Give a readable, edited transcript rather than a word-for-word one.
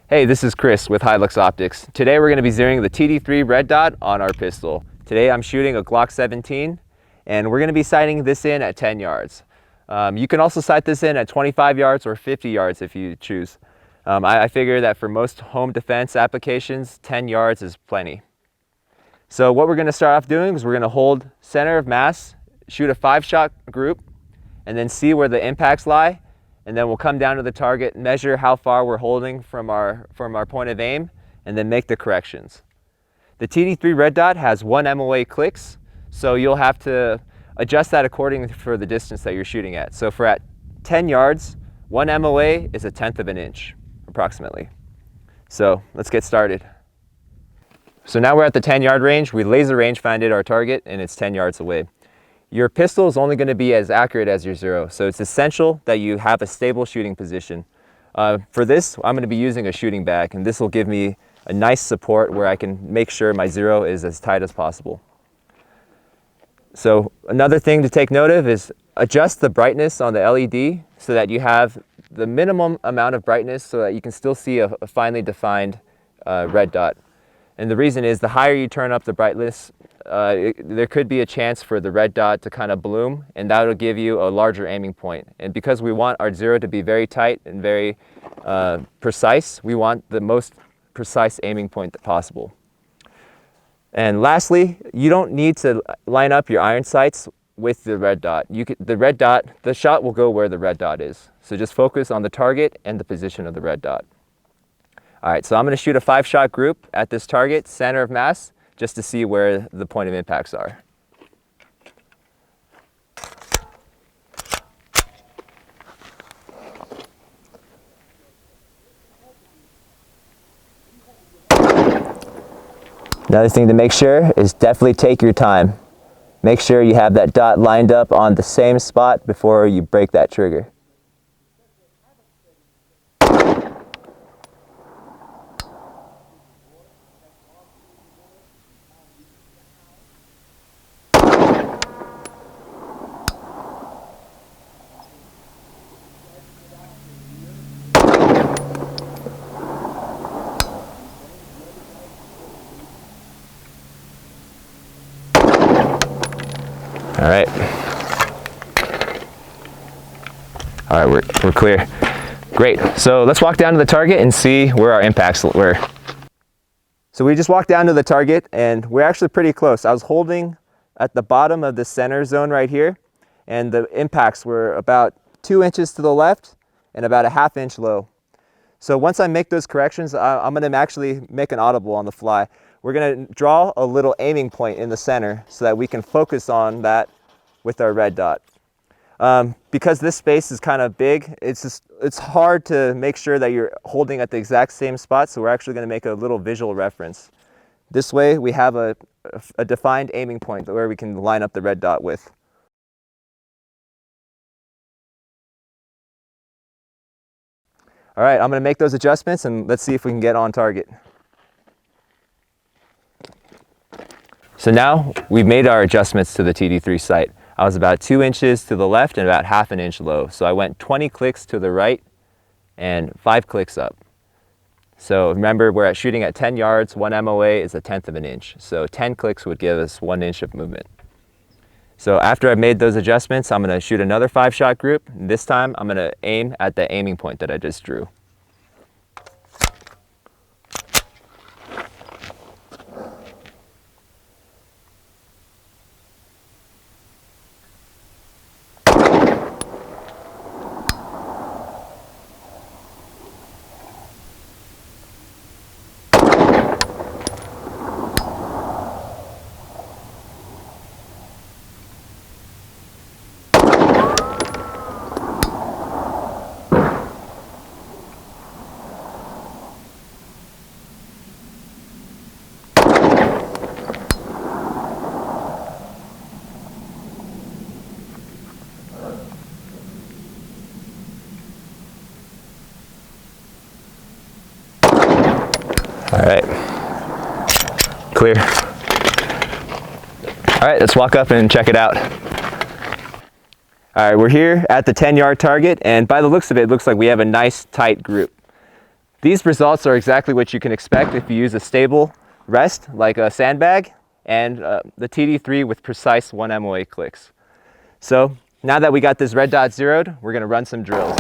Hey, this is Chris with Hi-Lux Optics. Today we're going to be zeroing the TD3 red dot on our pistol. Today I'm shooting a Glock 17 and we're going to be sighting this in at 10 yards. You can also sight this in at 25 yards or 50 yards if you choose. I figure that for most home defense applications, 10 yards is plenty. So what we're going to start off doing is we're going to hold center of mass, shoot a 5-shot group, and then see where the impacts lie. And then we'll come down to the target, measure how far we're holding from our point of aim, and then make the corrections. The TD3 red dot has 1 MOA clicks, so you'll have to adjust that according for the distance that you're shooting at. So for at 10 yards, 1 MOA is 1/10 of an inch, approximately. So let's get started. So now we're at the 10-yard range. We laser range-finded our target, and it's 10 yards away. Your pistol is only going to be as accurate as your zero, so it's essential that you have a stable shooting position. For this, I'm going to be using a shooting bag, and this will give me a nice support where I can make sure my zero is as tight as possible. So another thing to take note of is adjust the brightness on the LED so that you have the minimum amount of brightness so that you can still see a finely defined red dot. And the reason is the higher you turn up the brightness, there could be a chance for the red dot to kind of bloom, and that will give you a larger aiming point. And because we want our zero to be very tight and very precise, we want the most precise aiming point possible. And lastly, you don't need to line up your iron sights with the red dot. The shot will go where the red dot is. So just focus on the target and the position of the red dot. All right, so I'm going to shoot a 5-shot group at this target, center of mass, just to see where the point of impacts are. Another thing to make sure is definitely take your time. Make sure you have that dot lined up on the same spot before you break that trigger. All right. All right, we're clear. Great. So let's walk down to the target and see where our impacts were. So we just walked down to the target and we're actually pretty close. I was holding at the bottom of the center zone right here, and the impacts were about 2 inches to the left and about a 1/2 inch low. So once I make those corrections, I'm going to actually make an audible on the fly. We're going to draw a little aiming point in the center so that we can focus on that with our red dot. Because this space is kind of big, it's hard to make sure that you're holding at the exact same spot, so we're actually going to make a little visual reference. This way we have a defined aiming point where we can line up the red dot with. All right, I'm going to make those adjustments and let's see if we can get on target. So now we've made our adjustments to the TD3 sight. I was about 2 inches to the left and about 1/2 inch low. So I went 20 clicks to the right and 5 clicks up. So remember, we're shooting at 10 yards, 1 MOA is 1/10 of an inch. So 10 clicks would give us 1 inch of movement. So after I've made those adjustments, I'm going to shoot another 5-shot group. This time I'm going to aim at the aiming point that I just drew. All right, clear. All right, let's walk up and check it out. All right, we're here at the 10-yard target, and by the looks of it, it looks like we have a nice tight group. These results are exactly what you can expect if you use a stable rest like a sandbag and the TD3 with precise 1 MOA clicks. So now that we got this red dot zeroed, we're going to run some drills.